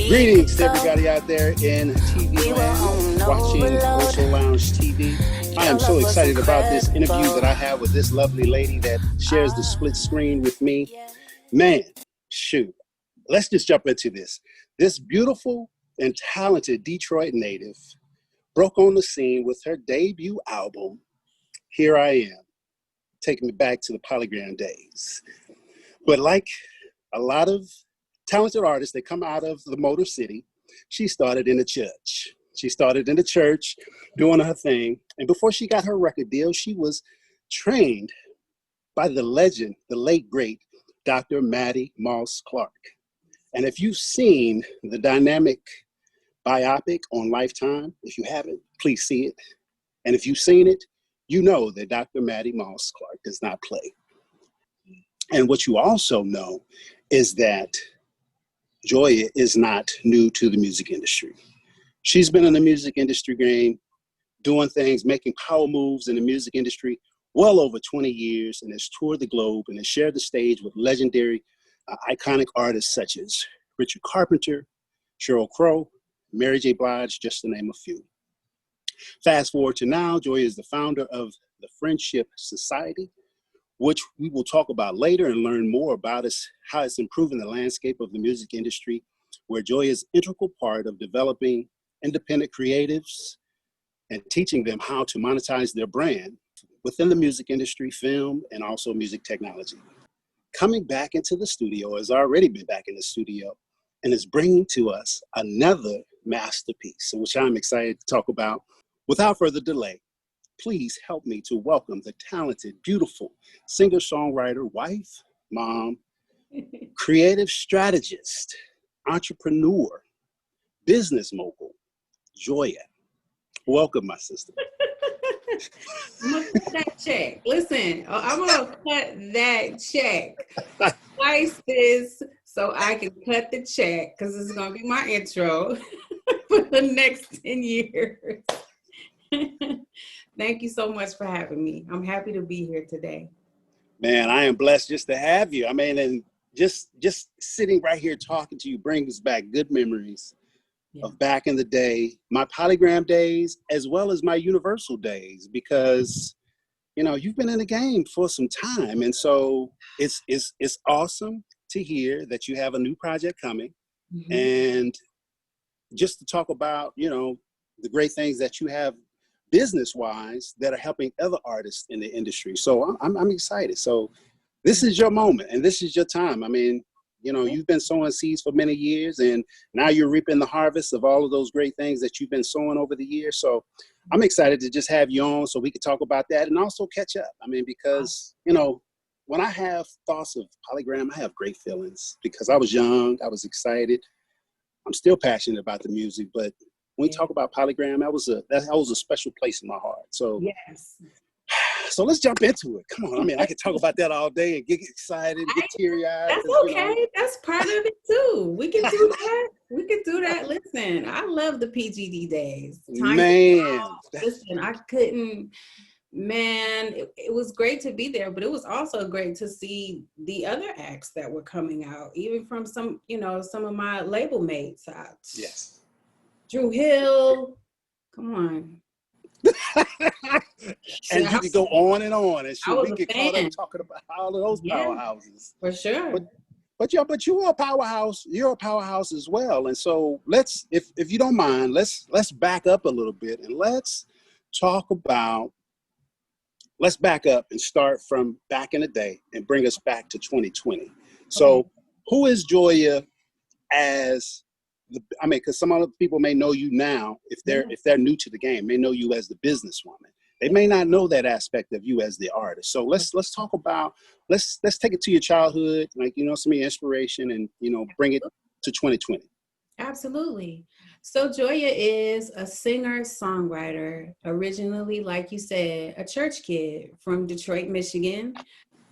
Greetings to everybody out there in TV land watching Ocean Lounge TV. I am so excited about this interview that I have with this lovely lady that shares the split screen with me. Man, shoot, let's just jump into this. This beautiful and talented Detroit native broke on the scene with her debut album, Here I Am, taking me back to the Polygram days. But like a lot of talented artists that come out of the Motor City, she started in the church. She started in the church doing her thing. And before she got her record deal, she was trained by the legend, the late great Dr. Mattie Moss Clark. And if you've seen the dynamic biopic on Lifetime, if you haven't, please see it. And if you've seen it, you know that Dr. Mattie Moss Clark does not play. And what you also know is that Joya is not new to the music industry. She's been in the music industry game, doing things, making power moves in the music industry well over 20 years, and has toured the globe and has shared the stage with legendary, iconic artists such as Richard Carpenter, Sheryl Crow, Mary J. Blige, just to name a few. Fast forward to now, Joya is the founder of the Friendship Society, which we will talk about later and learn more about how it's improving the landscape of the music industry, where Joya is an integral part of developing independent creatives and teaching them how to monetize their brand within the music industry, film, and also music technology. Coming back into the studio, has already been back in the studio, and is bringing to us another masterpiece, which I'm excited to talk about. Without further delay, please help me to welcome the talented, beautiful singer-songwriter, wife, mom, creative strategist, entrepreneur, business mogul, Joya. Welcome, my sister. I'm gonna cut that check. Listen, I'm gonna cut that check. Slice this so I can cut the check, because it's gonna be my intro for the next 10 years. Thank you so much for having me. I'm happy to be here today. Man, I am blessed just to have you. I mean, and just sitting right here talking to you brings back good memories of back in the day, my Polygram days, as well as my Universal days, because, you know, you've been in the game for some time. And so it's awesome to hear that you have a new project coming, and just to talk about, you know, the great things that you have business-wise that are helping other artists in the industry. So I'm excited. So this is your moment and this is your time. I mean, you know, you've been sowing seeds for many years, and now you're reaping the harvest of all of those great things that you've been sowing over the years. So I'm excited to just have you on so we can talk about that and also catch up. I mean, because, you know, when I have thoughts of Polygram, I have great feelings because I was young, I was excited. I'm still passionate about the music, but when we talk about Polygram, that was a special place in my heart. So, so let's jump into it. Come on. I mean, I could talk about that all day and get excited, get teary-eyed. That's okay. You know. That's part of it too. We can do that. We can do that. Listen, I love the PGD days. Listen, I couldn't. Man, it was great to be there, but it was also great to see the other acts that were coming out, even from some of my label mates. Yes. Drew Hill, come on. And you could go on and on, and we get caught up talking about all of those powerhouses. For sure. But you're a powerhouse. You're a powerhouse as well. And so if you don't mind, let's back up a little bit and let's back up and start from back in the day and bring us back to 2020. So who is Joya as because some other people may know you now, if they're new to the game, may know you as the businesswoman. They may not know that aspect of you as the artist. So let's talk about, let's take it to your childhood, like, you know, some of your inspiration, and, you know, bring it to 2020. Absolutely. So Joya is a singer-songwriter, originally, like you said, a church kid from Detroit, Michigan.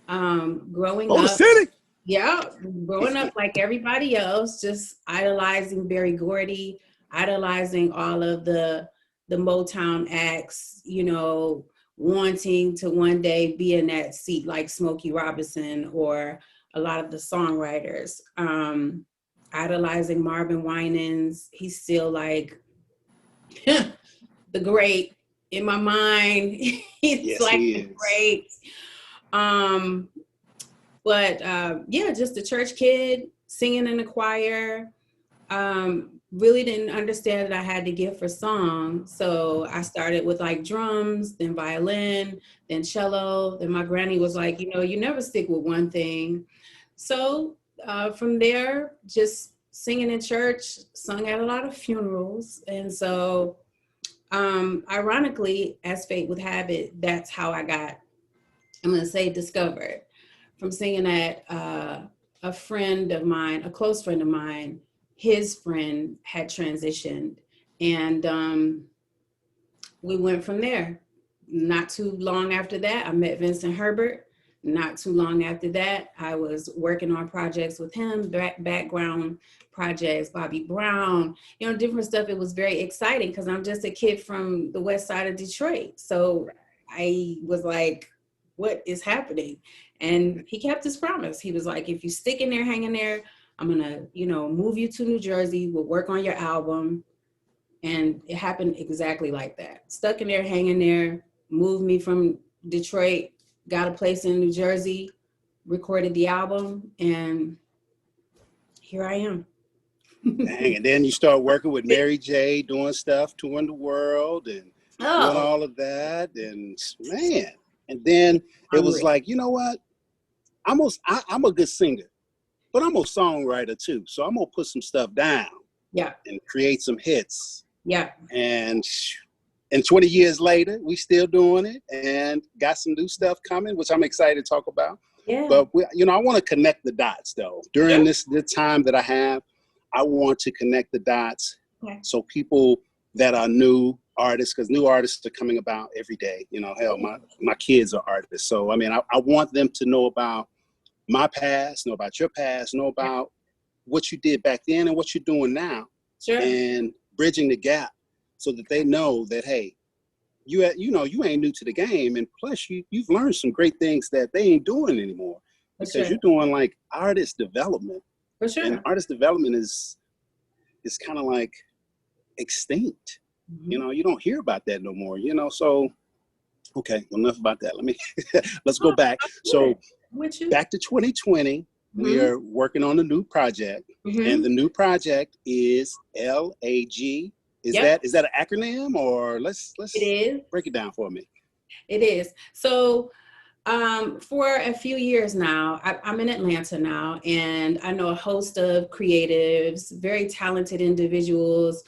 Growing up. City. Yeah, growing up like everybody else, just idolizing Gordy, idolizing all of the Motown acts, you know, wanting to one day be in that seat like Smokey Robinson or a lot of the songwriters. idolizing Marvin Winans. He's still like the great in my mind. He's Yes, like he the is. great. But yeah, just a church kid singing in the choir. Really didn't understand that I had to gift for song. So I started with like drums, then violin, then cello. Then my granny was like, you know, you never stick with one thing. So from there, just singing in church, sung at a lot of funerals. And so ironically, as fate would have it, that's how I got, I'm going to say, discovered from singing at a friend of mine, a close friend of mine. His friend had transitioned, and we went from there. Not too long after that, I met Vincent Herbert. Not too long after that, I was working on projects with him, background projects, Bobby Brown, you know, different stuff. It was very exciting because I'm just a kid from the west side of Detroit. So I was like, what is happening? And he kept his promise. He was like, if you stick in there, hang in there, I'm going to, you know, move you to New Jersey. We'll work on your album. And it happened exactly like that. Stuck in there, hanging there, moved me from Detroit, got a place in New Jersey, recorded the album, and here I am. Dang, and then you start working with Mary J, doing stuff, touring the world and doing all of that. And man, and then it was like, you know what? I'm a good singer, but I'm a songwriter too. So I'm going to put some stuff down. Yeah. And create some hits. Yeah. And 20 years later, we still doing it and got some new stuff coming, which I'm excited to talk about. Yeah. But I want to connect the dots though. During this time that I have, I want to connect the dots. Okay. So people that are new artists, because new artists are coming about every day. You know, hell, my kids are artists. So I mean, I want them to know about my past, know about your past, know about what you did back then and what you're doing now. Sure. And bridging the gap so that they know that, hey, you ain't new to the game. And plus you've learned some great things that they ain't doing anymore because you're doing like artist development. For sure. And artist development is kind of like extinct. Mm-hmm. You know, you don't hear about that no more, you know? So, okay, enough about that. Let's go back. So back to 2020. Mm-hmm. We are working on a new project, and the new project is L.A.G. Is that an acronym, or let's it is. Break it down for me. It is. So for a few years now, I'm in Atlanta now, and I know a host of creatives, very talented individuals,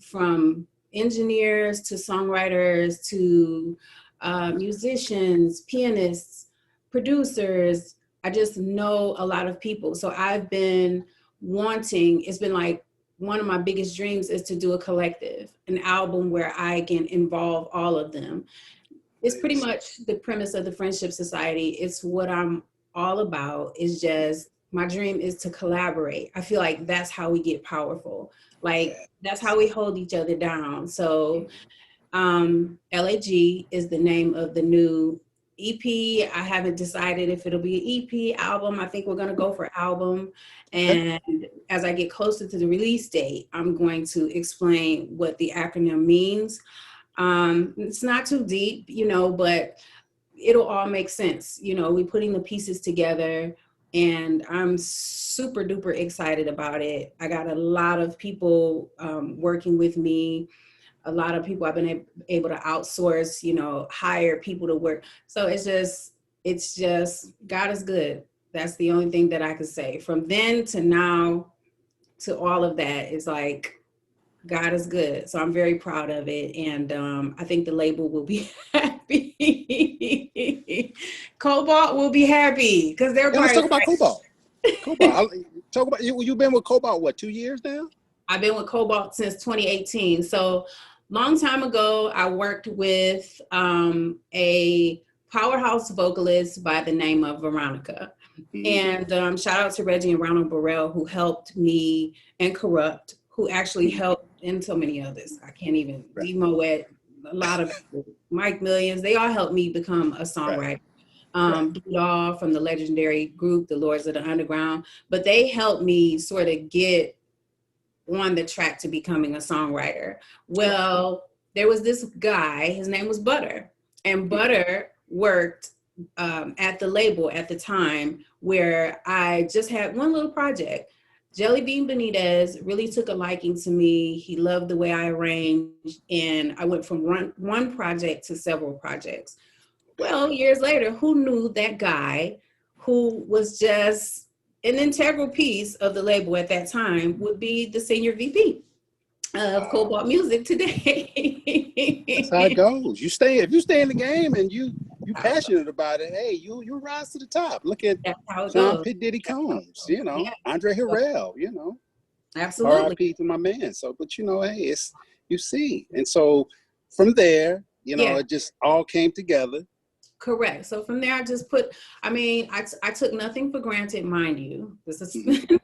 from engineers to songwriters to musicians, pianists, producers. I just know a lot of people. So I've been it's been like one of my biggest dreams is to do a collective, an album where I can involve all of them. It's pretty much the premise of the Friendship Society. It's what I'm all about. It's just, my dream is to collaborate. I feel like that's how we get powerful. Like, that's how we hold each other down. So L.A.G. is the name of the new EP. I haven't decided if it'll be an EP, album. I think we're going to go for album. And as I get closer to the release date, I'm going to explain what the acronym means. It's not too deep, you know, but it'll all make sense. You know, we're putting the pieces together, and I'm super duper excited about it. I got a lot of people working with me. A lot of people I've been able to outsource, you know, hire people to work. So it's just, God is good. That's the only thing that I could say. From then to now to all of that is like, God is good. So I'm very proud of it. And I think the label will be happy. Cobalt will be happy because they're let's talk about Cobalt. Talk about you've been with Cobalt, what, 2 years now? I've been with Cobalt since 2018. So long time ago, I worked with a powerhouse vocalist by the name of Veronica. Mm-hmm. And shout out to Reggie and Ronald Burrell, who helped me, and Corrupt, who actually helped, and so many others. I can't even leave Moet, a lot of people, Mike Millions, they all helped me become a songwriter. Right. All from the legendary group, the Lords of the Underground, but they helped me sort of get on the track to becoming a songwriter. Well, there was this guy, his name was Butter, and Butter worked at the label at the time where I just had one little project. Jelly Bean Benitez really took a liking to me. He loved the way I arranged, and I went from one project to several projects. Well, years later, who knew that guy who was just an integral piece of the label at that time would be the senior VP of Cobalt Music today. That's how it goes. If you stay in the game and you passionate about it, hey, you rise to the top. Look at John P. Diddy Combs, Andre Harrell, Absolutely. R.I.P. to my man. So, but hey, it's, you see. And so from there, it just all came together. Correct. So from there, I just I took nothing for granted, mind you. This is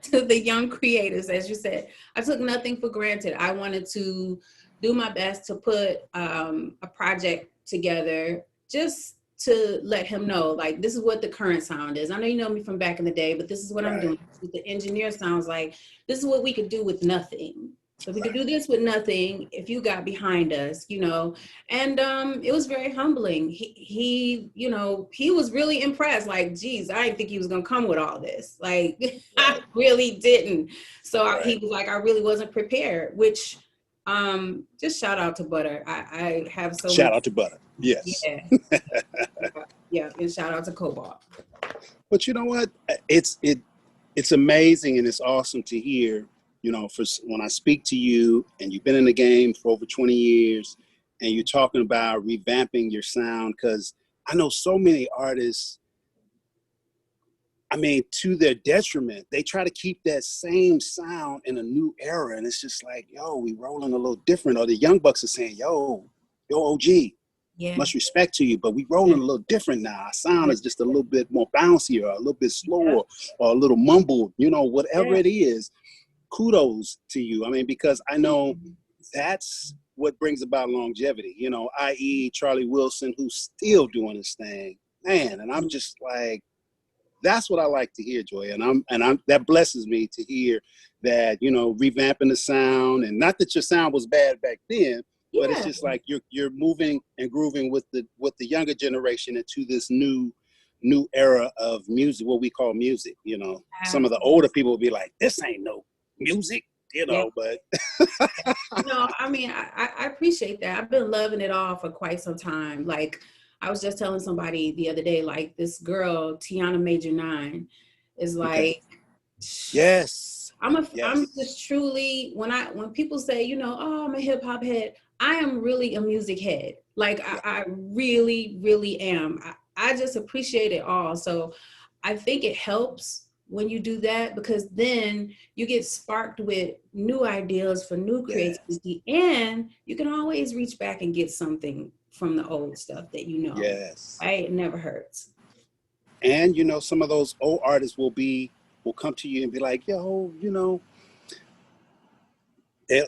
to the young creators, as you said. I took nothing for granted. I wanted to do my best to put a project together just to let him know, like, this is what the current sound is. I know you know me from back in the day, but this is what I'm doing. The engineer sounds like, this is what we could do with nothing. So we could do this with nothing if you got behind us, and it was very humbling. He was really impressed. Like, geez, I didn't think he was going to come with all this. Like, I really didn't. So he was like, I really wasn't prepared, which just shout out to Butter. I have so shout out to Butter. Yes. Yeah. And shout out to Cobalt. But you know what? It's amazing and it's awesome to hear. For when I speak to you and you've been in the game for over 20 years and you're talking about revamping your sound, because I know so many artists, to their detriment, they try to keep that same sound in a new era. And it's just like, yo, we rolling a little different. Or the young bucks are saying, yo, OG, much respect to you, but we rolling a little different now. Our sound is just a little bit more bouncy or a little bit slower or a little mumbled, whatever it is. Kudos to you. Because I know that's what brings about longevity, i.e. Charlie Wilson, who's still doing his thing, man. And I'm just like, that's what I like to hear, Joya. And I'm that blesses me to hear that, revamping the sound, and not that your sound was bad back then, but it's just like you're moving and grooving with the younger generation into this new era of music, what we call music. Some of the older people will be like, this ain't no music, but I appreciate that. I've been loving it all for quite some time. Like, I was just telling somebody the other day, like, this girl Tiana Major 9 is like, yes, I'm just truly, when people say, oh, I'm a hip hop head, I am really a music head. Like, I really, really am. I just appreciate it all. So I think it helps when you do that, because then you get sparked with new ideas for new creativity, and you can always reach back and get something from the old stuff that right? It never hurts. And some of those old artists will come to you and be like, yo,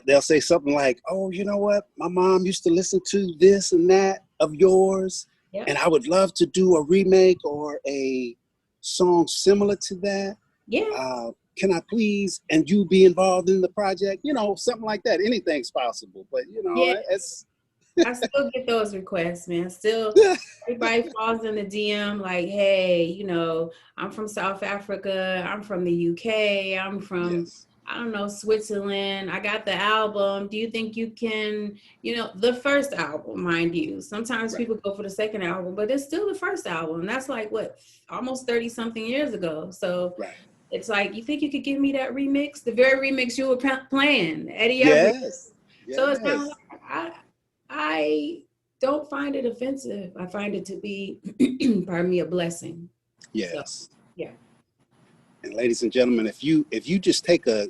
they'll say something like, oh, you know what, my mom used to listen to this and that of yours, and I would love to do a remake or a song similar to that. Can I please, and you be involved in the project? Something like that. Anything's possible, but it's I still get those requests, man. Still, everybody falls in the DM like, hey, I'm from South Africa, I'm from the UK, I'm from I don't know, Switzerland. I got the album. Do you think you can, the first album, mind you. Sometimes people go for the second album, but it's still the first album. That's like, what, almost 30 something years ago. So it's like, you think you could give me that remix? The very remix you were playing, Eddie. Yes. So it's kind of like, I don't find it offensive. I find it to be, pardon me, a blessing. Yes. So, yeah. And ladies and gentlemen, if you just take a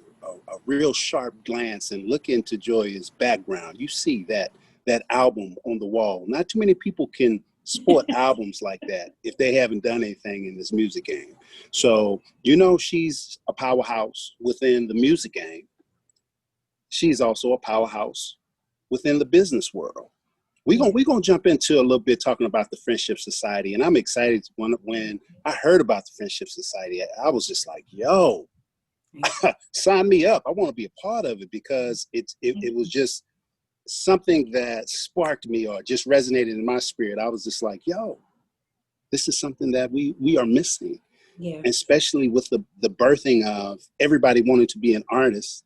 real sharp glance and look into Joya's background, you see that album on the wall. Not too many people can sport albums like that if they haven't done anything in this music game. So, she's a powerhouse within the music game. She's also a powerhouse within the business world. We're gonna jump into a little bit talking about the Friendship Society, and I'm excited when I heard about the Friendship Society. I was just like, "Yo, sign me up! I want to be a part of it," because it was just something that sparked me or just resonated in my spirit. I was just like, "Yo, this is something that we are missing," especially with the birthing of everybody wanting to be an artist.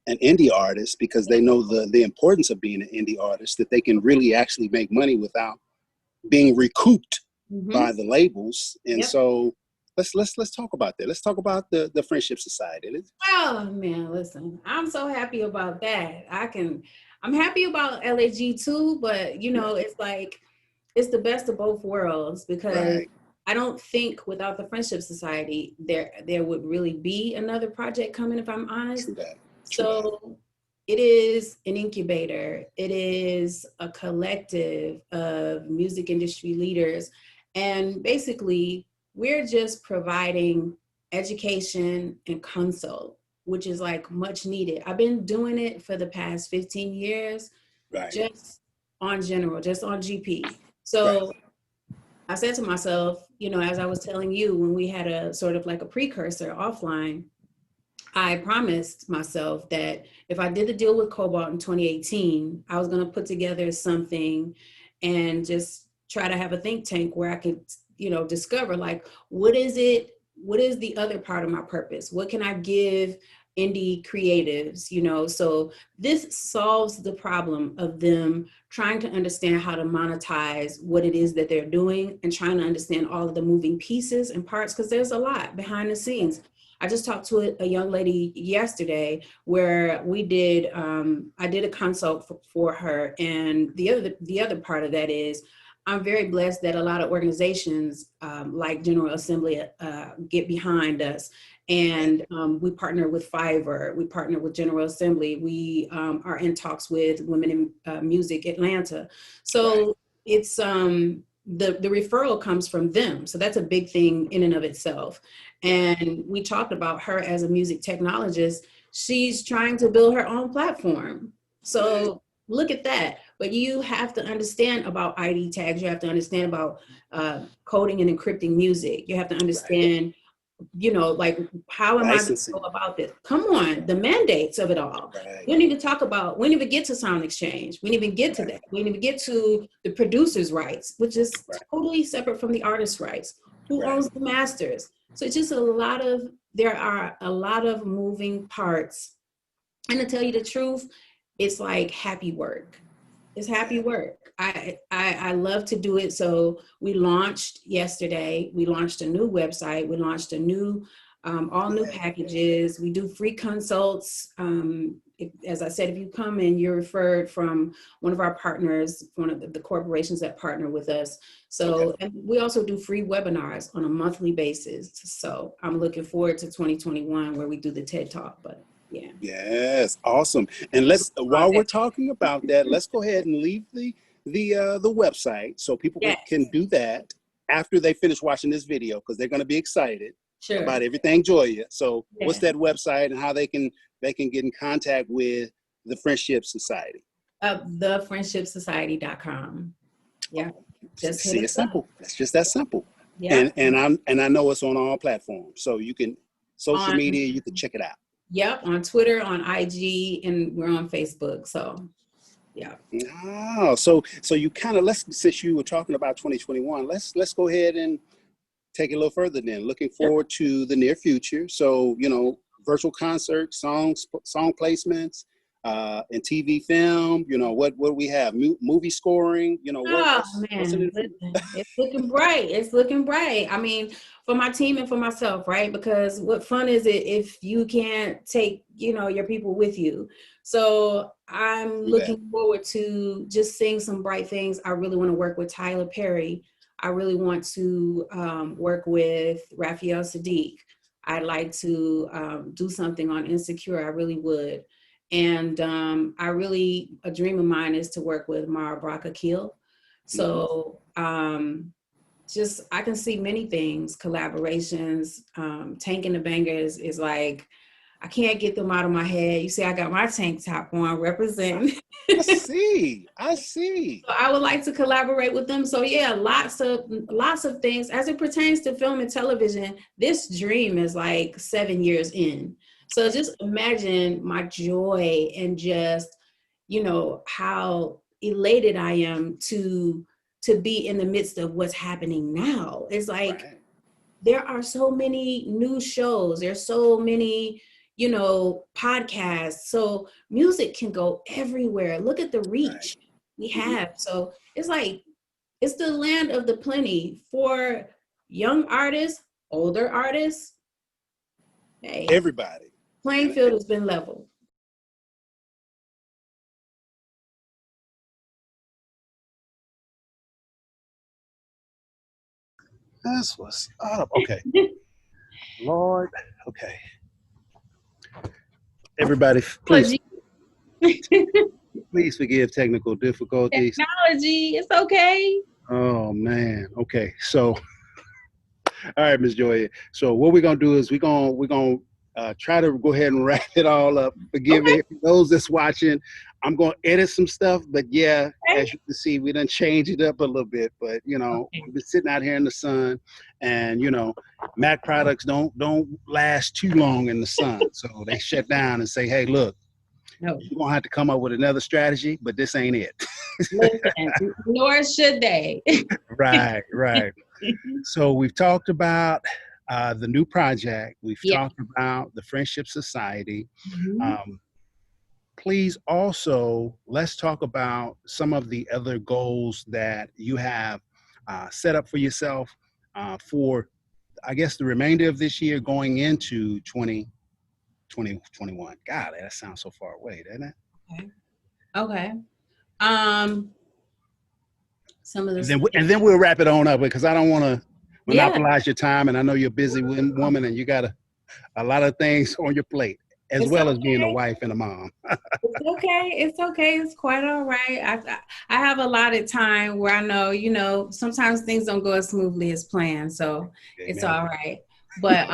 An indie artist, because they know the importance of being an indie artist, that they can really actually make money without being recouped by the labels. And so let's talk about that. Let's talk about the Friendship Society. Oh man, listen, I'm so happy about that. I'm happy about LAG too, but you know, it's like it's the best of both worlds, because I don't think without the Friendship Society there would really be another project coming, if I'm honest. True that. So it is an incubator. It is a collective of music industry leaders. And basically, we're just providing education and consult, which is like much needed. I've been doing it for the past 15 years, just on general, just on GP. So I said to myself, you know, as I was telling you, when we had a sort of like a precursor offline, I promised myself that if I did the deal with Cobalt in 2018, I was going to put together something and just try to have a think tank where I could, you know, discover like, what is the other part of my purpose? What can I give indie creatives, you know? So this solves the problem of them trying to understand how to monetize what it is that they're doing and trying to understand all of the moving pieces and parts, because there's a lot behind the scenes. I just talked to a young lady yesterday where we did, I did a consult for her. And the other part of that is I'm very blessed that a lot of organizations like General Assembly get behind us. And we partner with Fiverr, we partner with General Assembly. We are in talks with Women in Music Atlanta. So it's, the referral comes from them. So that's a big thing in and of itself. And we talked about her as a music technologist. She's trying to build her own platform. So look at that. But you have to understand about ID tags. You have to understand about coding and encrypting music. You have to understand, you know, like, how am I going to go about this? Come on, the mandates of it all. We didn't even get to sound exchange. We didn't even get to that. We didn't even get to the producer's rights, which is totally separate from the artist's rights. Who owns the masters? So it's just there are a lot of moving parts. And to tell you the truth, it's like happy work. It's happy work. I love to do it. So we launched yesterday. We launched a new website. We launched a new, all new packages. We do free consults. As I said, if you come and you're referred from one of our partners, one of the corporations that partner with us. So, and we also do free webinars on a monthly basis. So I'm looking forward to 2021 where we do the TED Talk, but yeah. Yes, awesome. And while we're talking about that, let's go ahead and leave the website so people can do that after they finish watching this video, because they're going to be excited about everything Joya. So what's that website and how they can get in contact with the Friendship Society? thefriendshipsociety.com. Yeah. Just see, it's simple. It's just that simple. Yeah. And I know it's on all platforms. So you can social media, you can check it out. Yep, on Twitter, on IG, and we're on Facebook. So, yeah. Oh, so you kind of, since you were talking about 2021, let's go ahead and take it a little further then. Looking forward to the near future. So, you know, virtual concerts, song placements, and TV film. You know, what we have? Movie scoring. You know, what's in it? It's looking bright. It's looking bright. I mean, for my team and for myself, right? Because what fun is it if you can't take, you know, your people with you? So I'm looking forward to just seeing some bright things. I really want to work with Tyler Perry. I really want to work with Raphael Sadiq. I'd like to do something on Insecure. I really would. And a dream of mine is to work with Mara Brock-Akil. So I can see many things, collaborations. Tank and the Bangers is like, I can't get them out of my head. You see, I got my tank top on representing. I see. So I would like to collaborate with them. So yeah, lots of things as it pertains to film and television. This dream is like 7 years in. So just imagine my joy and just, how elated I am to be in the midst of what's happening now. It's like, Right. There are so many new shows. There's so many, podcasts. So music can go everywhere. Look at the reach we have. So it's like, it's the land of the plenty for young artists, older artists. Hey, Everybody. playing field has been leveled. That's what's up. Okay. Lord. Okay. Everybody, please forgive technical difficulties. Technology, it's okay. Oh man. Okay. So, all right, Ms. Joya. So what we're gonna do is we're gonna try to go ahead and wrap it all up. Forgive me, those that's watching. I'm gonna edit some stuff, but yeah, as you can see, we done changed it up a little bit. But we've been sitting out here in the sun, and Mac products don't last too long in the sun, so they shut down and say, "Hey, look, you're gonna have to come up with another strategy, but this ain't it." Listen, nor should they. Right. So we've talked about the new project. We've talked about the Friendship Society. Please also, let's talk about some of the other goals that you have set up for yourself for, I guess, the remainder of this year going into 2021. God, that sounds so far away, doesn't it? Okay. Some of this, and then we'll wrap it on up because I don't want to monopolize your time, and I know you're a busy woman and you got a lot of things on your plate, as well as being a wife and a mom. It's okay. It's quite all right. I have a lot of time where I know, sometimes things don't go as smoothly as planned. So it's all right. But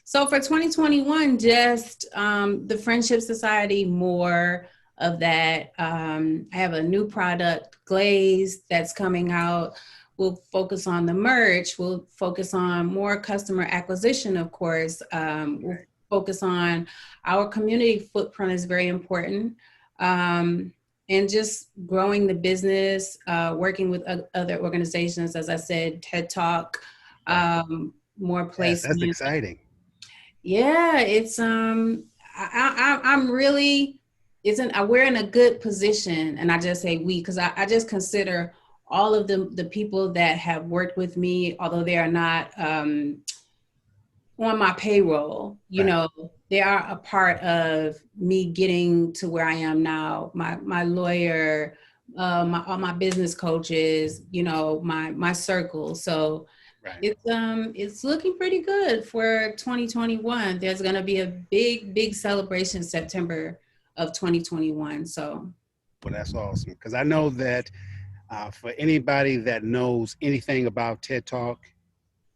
so for 2021, just the Friendship Society, more of that. I have a new product, Glaze, that's coming out. We'll focus on the merch. We'll focus on more customer acquisition, of course. We'll focus on our community footprint is very important. And just growing the business, working with other organizations, as I said, TED Talk, more placements. That's exciting. Yeah, it's I'm really we're in a good position, and I just say we because I just consider all of the people that have worked with me, although they are not on my payroll, they are a part of me getting to where I am now. My lawyer, all my business coaches, my circle. So it's looking pretty good for 2021. There's going to be a big celebration September of 2021. So, well, that's awesome because I know that for anybody that knows anything about TED Talk,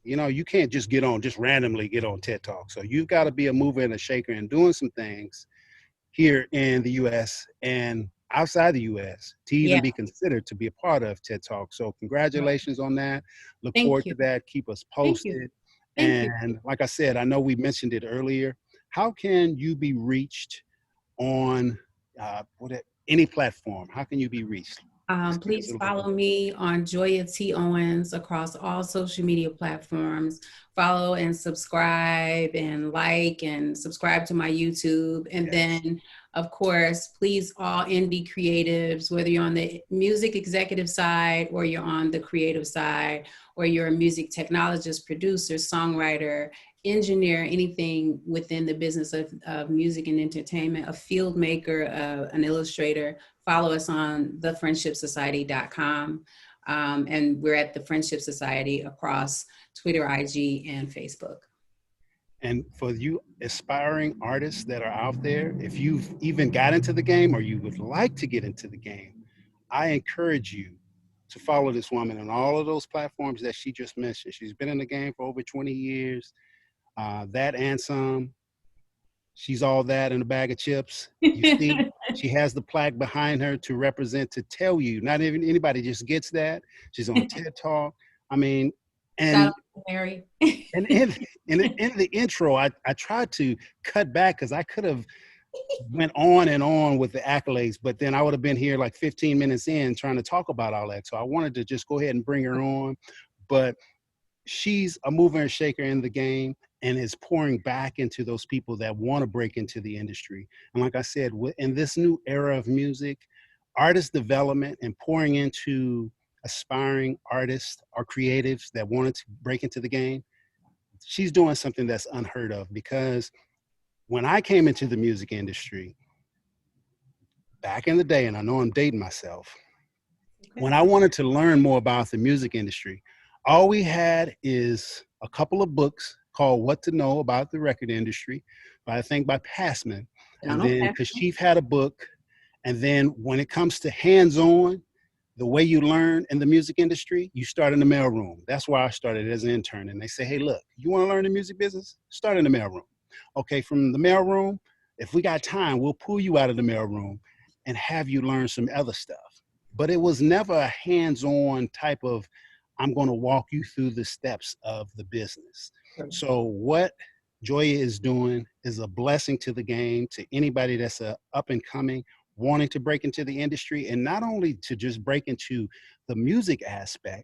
you can't just randomly get on TED Talk. So you've got to be a mover and a shaker and doing some things here in the U.S. and outside the U.S. to even be considered to be a part of TED Talk. So congratulations on that. Look forward to that. Keep us posted. And like I said, I know we mentioned it earlier. How can you be reached on any platform? How can you be reached? Please follow me on Joya T. Owens across all social media platforms. Follow and subscribe and like and subscribe to my YouTube. And then, of course, please, all indie creatives, whether you're on the music executive side or you're on the creative side, or you're a music technologist, producer, songwriter, engineer, anything within the business of music and entertainment, a field maker, an illustrator, follow us on thefriendshipsociety.com. And we're at the Friendship Society across Twitter, IG, and Facebook. And for you aspiring artists that are out there, if you've even got into the game or you would like to get into the game, I encourage you to follow this woman on all of those platforms that she just mentioned. She's been in the game for over 20 years, that and some. She's all that in a bag of chips. You see, she has the plaque behind her to represent, to tell you, not even anybody just gets that. She's on TED Talk. I mean, Shout and out to Mary. and in the intro, I tried to cut back because I could have went on and on with the accolades, but then I would have been here like 15 minutes in trying to talk about all that. So I wanted to just go ahead and bring her on. But she's a mover and shaker in the game and is pouring back into those people that want to break into the industry. And like I said, in this new era of music, artist development and pouring into aspiring artists or creatives that wanted to break into the game, she's doing something that's unheard of. Because when I came into the music industry back in the day, and I know I'm dating myself, when I wanted to learn more about the music industry, all we had is a couple of books called What to Know About the Record Industry, I think by Passman. And then Kashif had a book. And then when it comes to hands-on, the way you learn in the music industry, you start in the mailroom. That's why I started as an intern. And they say, hey, look, you want to learn the music business? Start in the mailroom. Okay, from the mailroom, if we got time, we'll pull you out of the mailroom and have you learn some other stuff. But it was never a hands-on type of, I'm going to walk you through the steps of the business. So what Joya is doing is a blessing to the game, to anybody that's up and coming, wanting to break into the industry, and not only to just break into the music aspect,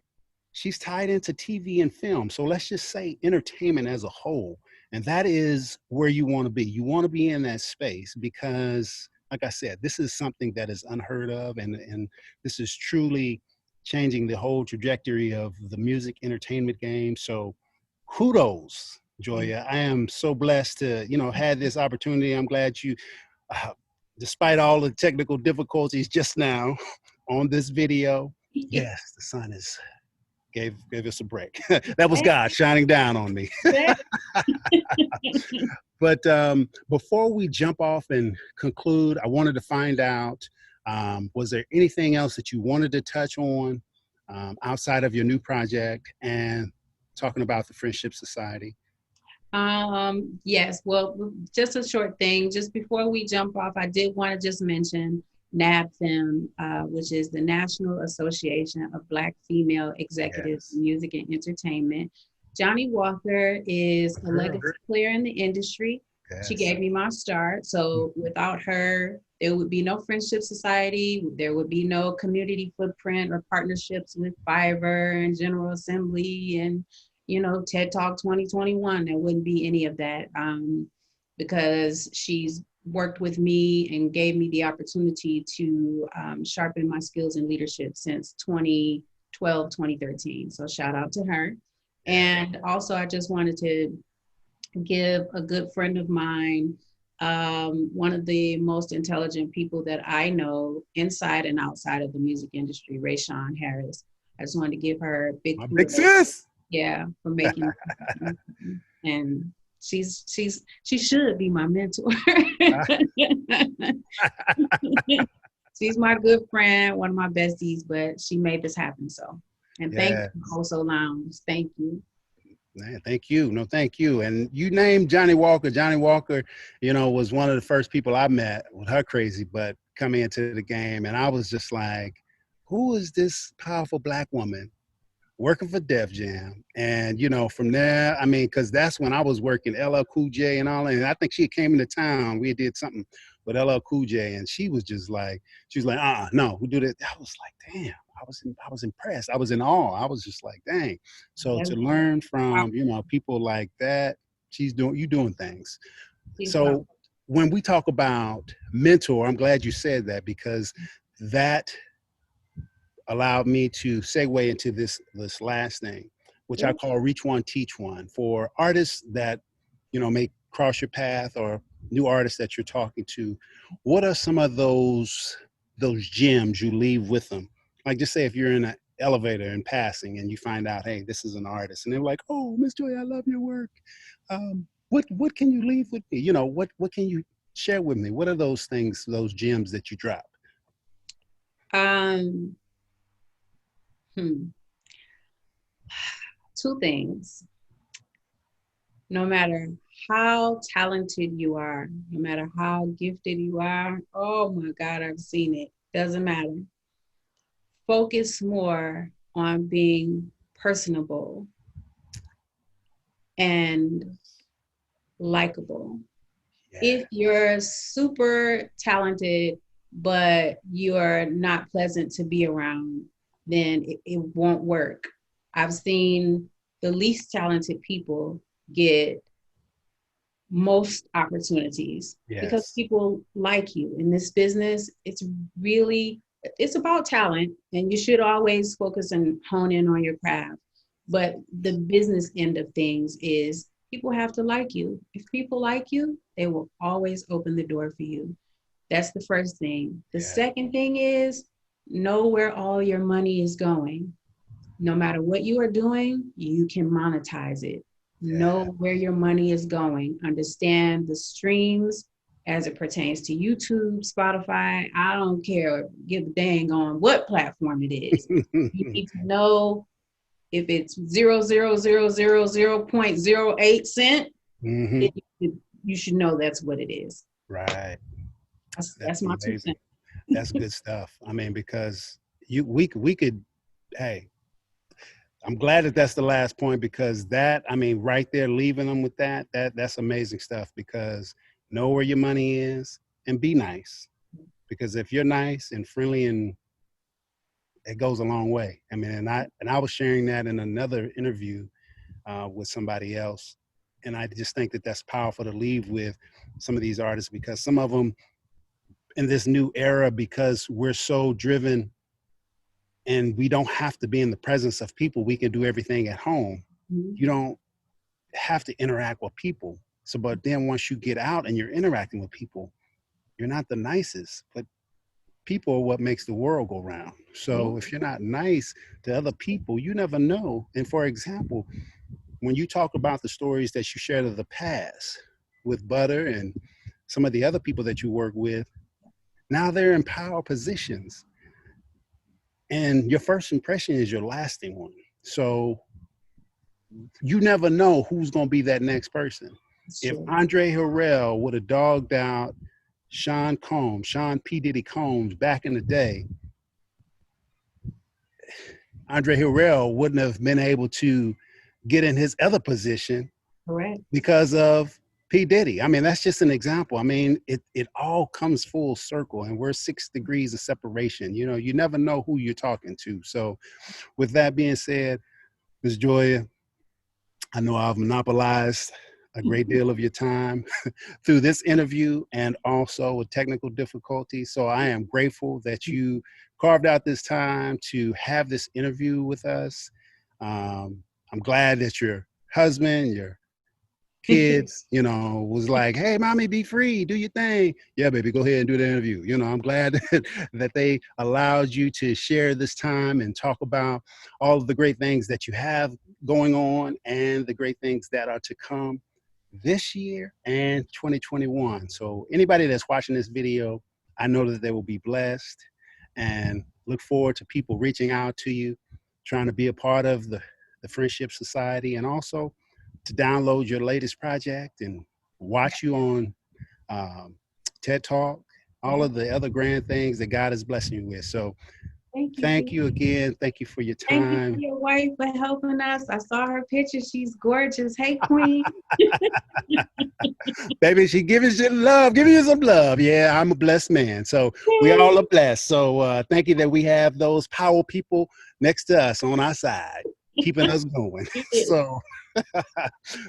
she's tied into TV and film. So let's just say entertainment as a whole. And that is where you want to be. You want to be in that space because, like I said, this is something that is unheard of. And this is truly changing the whole trajectory of the music entertainment game. So kudos, Joya. I am so blessed to, had this opportunity. I'm glad you, despite all the technical difficulties just now on this video, yes, the sun is gave us a break. That was God shining down on me. But before we jump off and conclude, I wanted to find out, was there anything else that you wanted to touch on outside of your new project and talking about the Friendship Society? Yes, well, just a short thing. Just before we jump off, I did want to just mention NABFEME, which is the National Association of Black Female Executives in Music and Entertainment. Johnny Walker is a legacy player in the industry. She gave me my start. So without her, there would be no Friendship Society. There would be no community footprint or partnerships with Fiverr and General Assembly and, TED Talk 2021. There wouldn't be any of that because she's worked with me and gave me the opportunity to sharpen my skills in leadership since 2012, 2013. So shout out to her. And also, I just wanted to give a good friend of mine, one of the most intelligent people that I know inside and outside of the music industry, Rayshawn Harris. I just wanted to give her a big sis. Yeah, for making and she should be my mentor. She's my good friend, one of my besties, but she made this happen. So, and thank you, Also Lounge. Thank you. Man, thank you. No, thank you. And you named Johnny Walker. Johnny Walker, was one of the first people I met with her crazy butt coming into the game. And I was just like, who is this powerful Black woman working for Def Jam? And, from there, because that's when I was working LL Cool J and all that. And I think she came into town. We did something with LL Cool J. And she was like, no, we do that. I was like, damn. I was impressed. I was in awe. I was just like, dang. So to learn from, people like that, you doing things. So when we talk about mentor, I'm glad you said that because that allowed me to segue into this last thing, which I call Reach One, Teach One, for artists that, may cross your path or new artists that you're talking to. What are some of those gems you leave with them? Like, just say if you're in an elevator and passing and you find out, hey, this is an artist, and they're like, oh, Miss Joy, I love your work. What can you leave with me? What can you share with me? What are those things, those gems that you drop? Two things. No matter how talented you are, no matter how gifted you are, oh my God, I've seen it. Doesn't matter. Focus more on being personable and likable. Yeah. If you're super talented, but you're not pleasant to be around, then it won't work. I've seen the least talented people get most opportunities because people like you. In this business, it's about talent, and you should always focus and hone in on your craft. But the business end of things is people have to like you. If people like you, they will always open the door for you. That's the first thing. The second thing is know where all your money is going. No matter what you are doing, you can monetize it. Know where your money is going. Understand the streams as it pertains to YouTube, Spotify. I don't care. Give a dang on what platform it is. You need to know if it's 0.08 cent. You should know that's what it is. Right. That's my 2 cents. That's good stuff. I mean, because we could, hey. I'm glad that that's the last point, because that, I mean, right there, leaving them with that's amazing stuff, because know where your money is and be nice. Because if you're nice and friendly, and it goes a long way. I mean, and I was sharing that in another interview with somebody else. And I just think that that's powerful to leave with some of these artists, because some of them in this new era, because we're so driven and we don't have to be in the presence of people. We can do everything at home. You don't have to interact with people. So, but then once you get out and you're interacting with people, you're not the nicest, but people are what makes the world go round. So if you're not nice to other people, you never know. And for example, when you talk about the stories that you shared of the past with Butter and some of the other people that you work with, now they're in power positions. And your first impression is your lasting one. So you never know who's going to be that next person. If Andre Harrell would have dogged out Sean P. Diddy Combs back in the day, Andre Harrell wouldn't have been able to get in his other position because of P. Diddy. I mean, that's just an example. I mean, it all comes full circle, and we're 6 degrees of separation. You know, you never know who you're talking to. So with that being said, Ms. Joya, I know I've monopolized a great deal of your time through this interview and also with technical difficulties. So I am grateful that you carved out this time to have this interview with us. I'm glad that your husband, your kids, you know, was like, hey, mommy, be free, do your thing. Yeah, baby, go ahead and do the interview. You know, I'm glad that they allowed you to share this time and talk about all of the great things that you have going on and the great things that are to come this year and 2021. So anybody that's watching this video, I know that they will be blessed, and look forward to people reaching out to you, trying to be a part of the Friendship Society, and also to download your latest project and watch you on TED Talk, all of the other grand things that God is blessing you with. So thank you again. Thank you for your time. Thank you for your wife for helping us. I saw her picture. She's gorgeous. Hey, Queen. Baby, she giving you love, giving you some love. Yeah, I'm a blessed man. So we all are blessed. So thank you that we have those power people next to us on our side, keeping us going.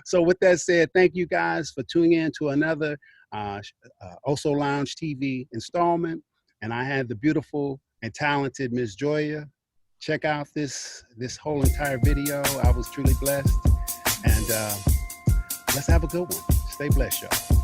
So with that said, thank you guys for tuning in to another Oso Lounge TV installment. And I had the beautiful and talented Miss Joya. Check out this whole entire video. I was truly blessed. And let's have a good one. Stay blessed, y'all.